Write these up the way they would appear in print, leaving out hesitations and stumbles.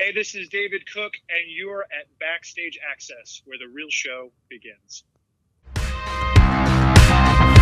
Hey, this is David Cook, and you're at Backstage Access, where the real show begins.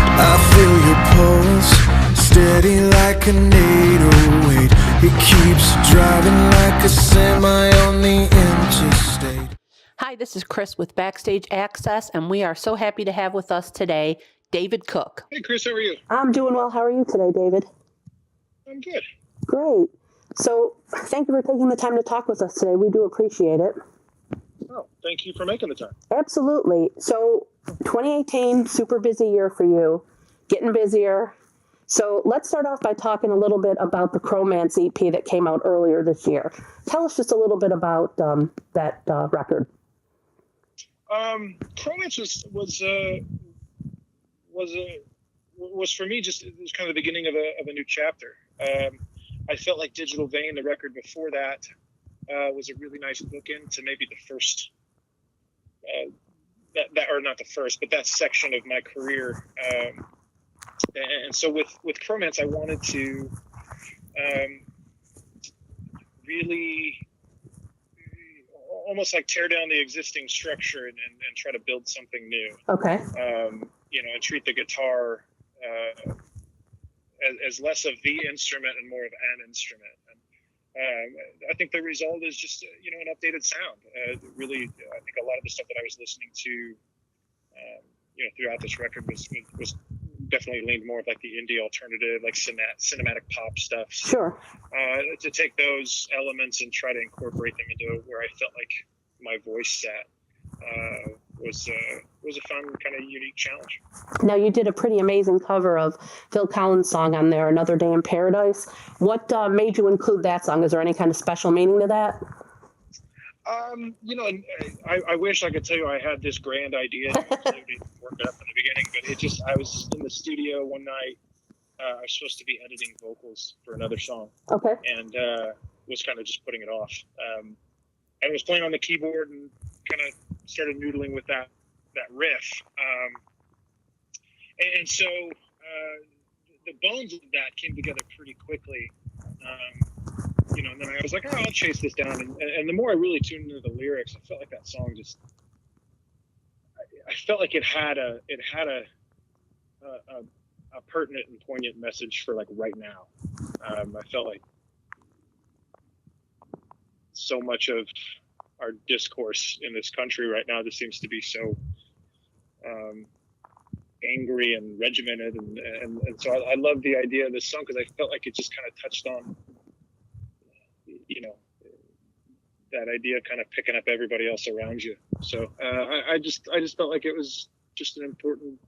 I feel your pulse, steady like an 808. It keeps driving like a semi on the interstate. Hi, this is Chris with Backstage Access, and we are so happy to have with us today David Cook. Hey, Chris, how are you? I'm doing well. How are you today, David? I'm good. Great. So thank you for taking the time to talk with us today. We do appreciate it. Oh, thank you for making the time. Absolutely. So 2018, super busy year for you, getting busier. So let's start off by talking a little bit about the Cromance EP that came out earlier this year. Tell us just a little bit about that record. Cromance was for me just, it was kind of the beginning of a new chapter. I felt like Digital Vein, the record before that, was a really nice bookend to maybe the first, or not the first, but that section of my career. And so with Cromance, I wanted to really almost like tear down the existing structure and try to build something new. Okay. And treat the guitar as less of the instrument and more of an instrument. And I think the result is just, an updated sound. Really, I think a lot of the stuff that I was listening to, throughout this record was definitely leaned more of like the indie alternative, like cinematic pop stuff. Sure. To take those elements and try to incorporate them into where I felt like my voice sat was a fun kind of unique challenge. Now, you did a pretty amazing cover of Phil Collins' song on there, Another Day in Paradise. What made you include that song? Is there any kind of special meaning to that? I wish I could tell you I had this grand idea and work it up in the beginning, but I was in the studio one night. I was supposed to be editing vocals for another song. Okay. And was kind of just putting it off. I was playing on the keyboard and kind of started noodling with that riff. And so the bones of that came together pretty quickly. And then I was like, I'll chase this down. And the more I really tuned into the lyrics, I felt like that song I felt like it had a pertinent and poignant message for like right now. I felt like so much of our discourse in this country right now just seems to be so angry and regimented, and so I love the idea of this song because I felt like it just kind of touched on that idea of kind of picking up everybody else around you. So I just felt like it was just an important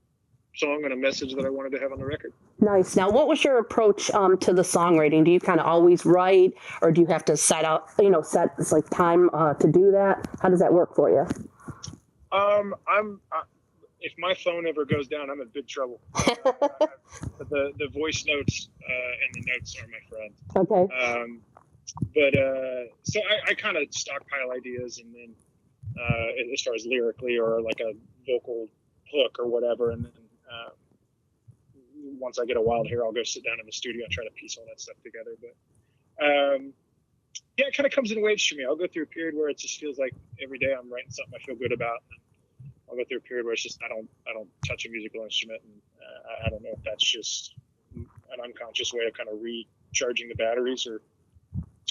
song and a message that I wanted to have on the record. Nice. Now, what was your approach to the songwriting? Do you kind of always write, or do you have to set like time to do that? How does that work for you? If my phone ever goes down, I'm in big trouble. The voice notes and the notes are my friend. Okay. So I kind of stockpile ideas, and then as far as lyrically or like a vocal hook or whatever, and then once I get a wild hair, I'll go sit down in the studio and try to piece all that stuff together. But it kind of comes in waves for me. I'll go through a period where it just feels like every day I'm writing something I feel good about, and I'll go through a period where it's just I don't touch a musical instrument, and I don't know if that's just an unconscious way of kind of recharging the batteries or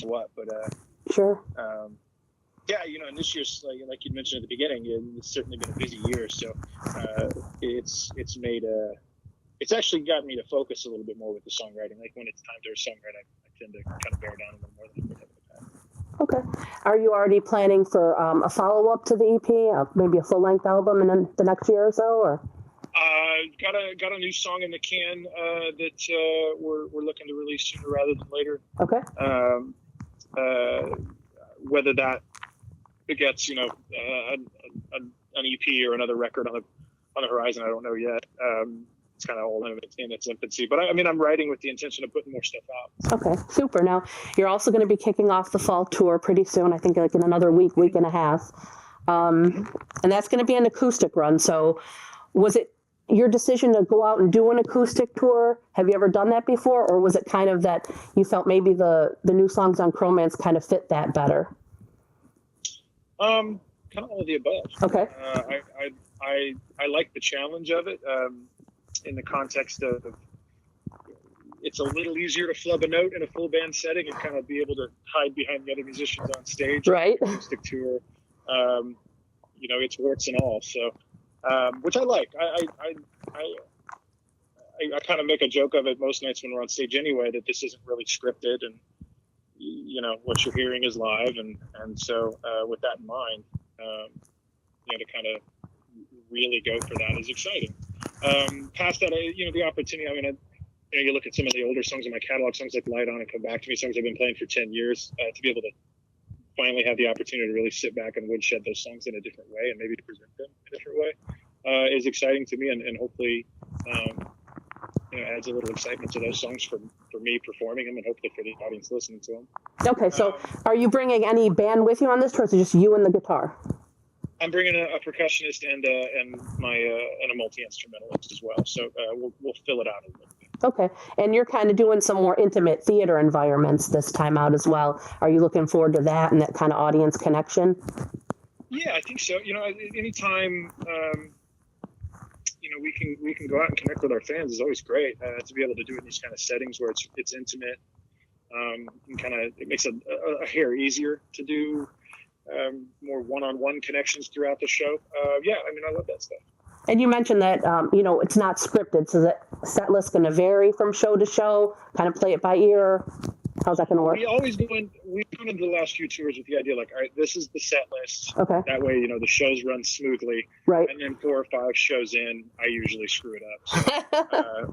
what. But sure. And this year's like you mentioned at the beginning, it's certainly been a busy year. So it's actually got me to focus a little bit more with the songwriting. Like when it's time to songwrite, I tend to kind of bear down a little more than I would have in the past. Okay. Are you already planning for a follow-up to the EP, maybe a full-length album in the next year or so, or? Got a new song in the can that we're looking to release sooner rather than later. Okay. Whether that begets an EP or another record on the horizon, I don't know yet. It's kind of all in its infancy, but I'm writing with the intention of putting more stuff out. Okay, super. Now you're also going to be kicking off the fall tour pretty soon. I think like in another week and a half, and that's going to be an acoustic run. So, was it your decision to go out and do an acoustic tour? Have you ever done that before, or was it kind of that you felt maybe the new songs on Cromance kind of fit that better? Kind of all of the above. Okay. I like the challenge of it, in the context of it's a little easier to flub a note in a full band setting and kind of be able to hide behind the other musicians on stage. Right. Acoustic tour, it's warts and all. So, which I like. I kind of make a joke of it most nights when we're on stage anyway, that this isn't really scripted, and what you're hearing is live, and so with that in mind, to kind of really go for that is exciting. Past that, the opportunity. I mean, you look at some of the older songs in my catalog, songs like "Light On" and "Come Back to Me," songs I've been playing for 10 years. To be able to finally have the opportunity to really sit back and woodshed those songs in a different way, and maybe to present them in a different way, is exciting to me, and hopefully. Adds a little excitement to those songs for me performing them, and hopefully for the audience listening to them. Okay, so are you bringing any band with you on this tour, or is it just you and the guitar? I'm bringing a percussionist and a multi-instrumentalist as well, so we'll fill it out a little bit. Okay, and you're kind of doing some more intimate theater environments this time out as well. Are you looking forward to that and that kind of audience connection? Yeah, I think so. Anytime. We can go out and connect with our fans is always great. To be able to do it in these kind of settings where it's intimate, and it makes a hair easier to do more one-on-one connections throughout the show. I love that stuff. And you mentioned that it's not scripted, so that set list going to vary from show to show. Kind of play it by ear. How's that going to work? We've gone into the last few tours with the idea, like, all right, this is the set list. Okay. That way, the shows run smoothly. Right. And then 4 or 5 shows in, I usually screw it up. So,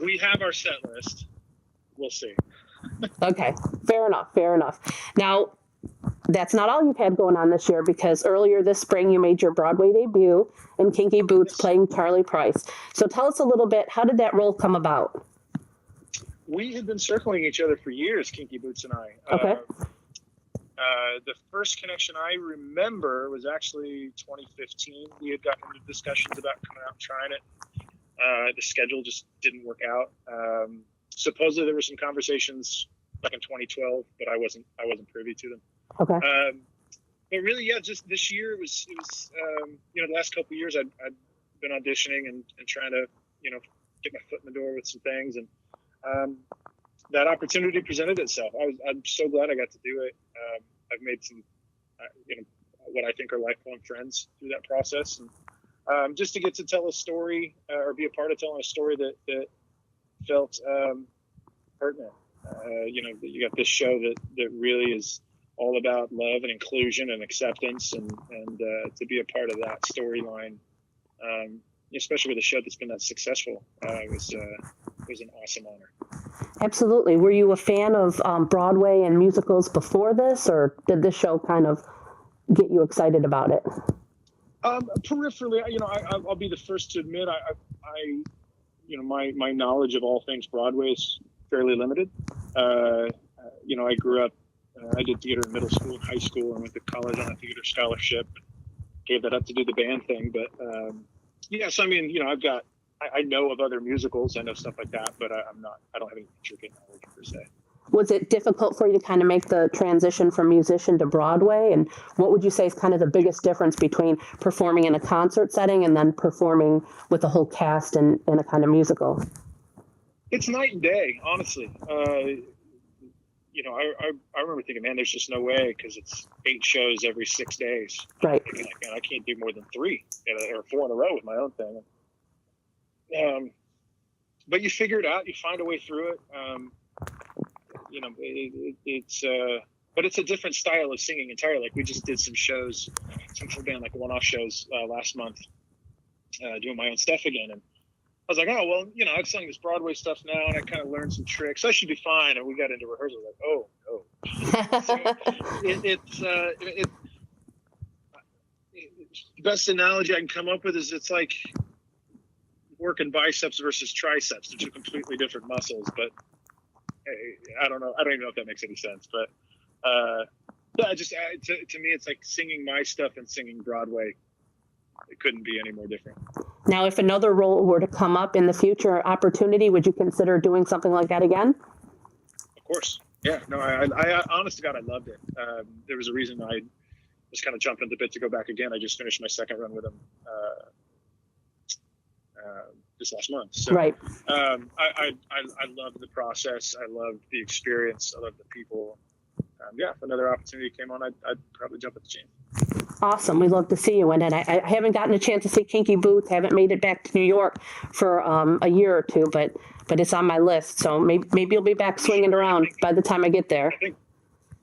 we have our set list. We'll see. Okay. Fair enough. Now, that's not all you've had going on this year, because earlier this spring you made your Broadway debut in Kinky Boots playing Charlie Price. So tell us a little bit, how did that role come about? We had been circling each other for years, Kinky Boots and I. Okay. The first connection I remember was actually 2015. We had gotten into discussions about coming out and trying it. The schedule just didn't work out. Supposedly there were some conversations back in 2012, but I wasn't privy to them. Okay. But really, just this year it was the last couple of years I'd been auditioning and trying to get my foot in the door with some things, and that opportunity presented itself. I'm so glad I got to do it. I've made some, what I think are lifelong friends through that process, and just to get to tell a story or be a part of telling a story that felt pertinent. You got this show that really is all about love and inclusion and acceptance, and to be a part of that storyline, especially with a show that's been that successful, was an awesome honor. Absolutely. Were you a fan of Broadway and musicals before this, or did this show kind of get you excited about it? Peripherally, I'll be the first to admit, my knowledge of all things Broadway is fairly limited. I grew up, I did theater in middle school and high school, and went to college on a theater scholarship. Gave that up to do the band thing, but I know of other musicals, I know stuff like that, but I don't have any intricate knowledge per se. Was it difficult for you to kind of make the transition from musician to Broadway? And what would you say is kind of the biggest difference between performing in a concert setting and then performing with the whole cast in a kind of musical? It's night and day, honestly. I remember thinking, man, there's just no way, because it's 8 shows every 6 days. Right. Thinking, like, man, I can't do more than 3 or 4 in a row with my own thing. But you figure it out. You find a way through it. But it's a different style of singing entirely. Like, we just did some shows, some full band, like one-off shows last month, doing my own stuff again. And I was like, oh, well, I've sung this Broadway stuff now, and I kind of learned some tricks. I should be fine. And we got into rehearsal, like, oh, no. So the best analogy I can come up with is it's like working biceps versus triceps. They're 2 completely different muscles, but I don't know. I don't even know if that makes any sense. But to me, it's like singing my stuff and singing Broadway. It couldn't be any more different. Now, if another role were to come up in the future opportunity, would you consider doing something like that again? Of course. Yeah. No, I honest to God, I loved it. There was a reason I was kind of jumping at the bit to go back again. I just finished my second run with them this last month. So Right. I love the process. I love the experience. I love the people. Yeah, if another opportunity came on, I'd probably jump at the chance. Awesome. We'd love to see you in it. I haven't gotten a chance to see Kinky Boots. Haven't made it back to New York for a year or two, but it's on my list. So maybe you'll be back swinging around by the time I get there. I think,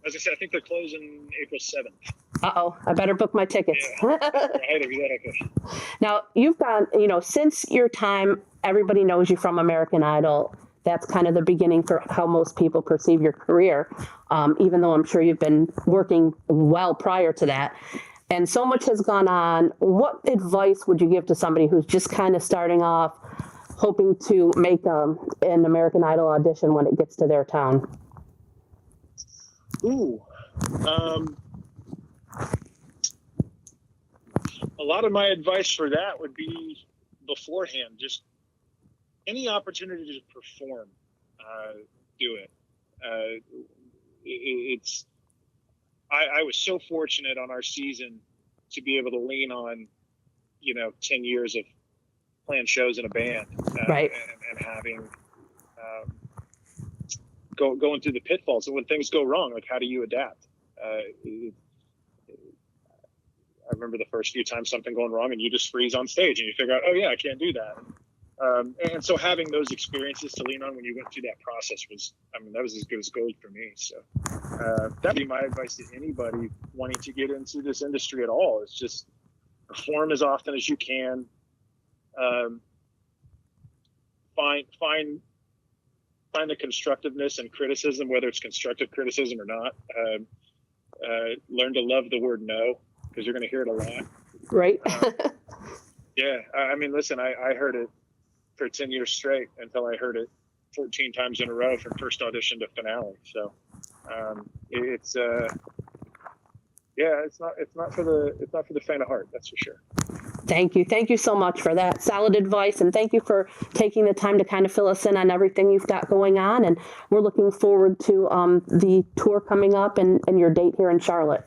as I said, I think they're closing April 7th. Uh-oh, I better book my tickets. Yeah, right, exactly. Now, you've got, since your time, everybody knows you from American Idol. That's kind of the beginning for how most people perceive your career, even though I'm sure you've been working well prior to that. And so much has gone on. What advice would you give to somebody who's just kind of starting off, hoping to make an American Idol audition when it gets to their town? Ooh. A lot of my advice for that would be beforehand, just any opportunity to perform, do it. I was so fortunate on our season to be able to lean on, 10 years of playing shows in a band, right. and having, going through the pitfalls. And when things go wrong, like, how do you adapt? I remember the first few times something going wrong and you just freeze on stage and you figure out, oh yeah, I can't do that. And so having those experiences to lean on when you went through that process that was as good as gold for me. So that'd be my advice to anybody wanting to get into this industry at all. It's just perform as often as you can. Find the constructiveness and criticism, whether it's constructive criticism or not. Learn to love the word no, because you're going to hear it a lot. Right. Yeah. Listen, I heard it for 10 years straight until I heard it 14 times in a row from first audition to finale. So it's not for the faint of heart, that's for sure. Thank you so much for that solid advice, and thank you for taking the time to kind of fill us in on everything you've got going on. And we're looking forward to the tour coming up and your date here in Charlotte.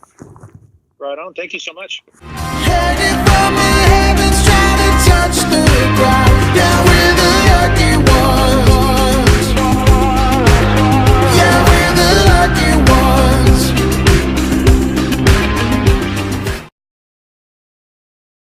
Right on. Thank you so much. Headed from the heavens, trying to touch the ground.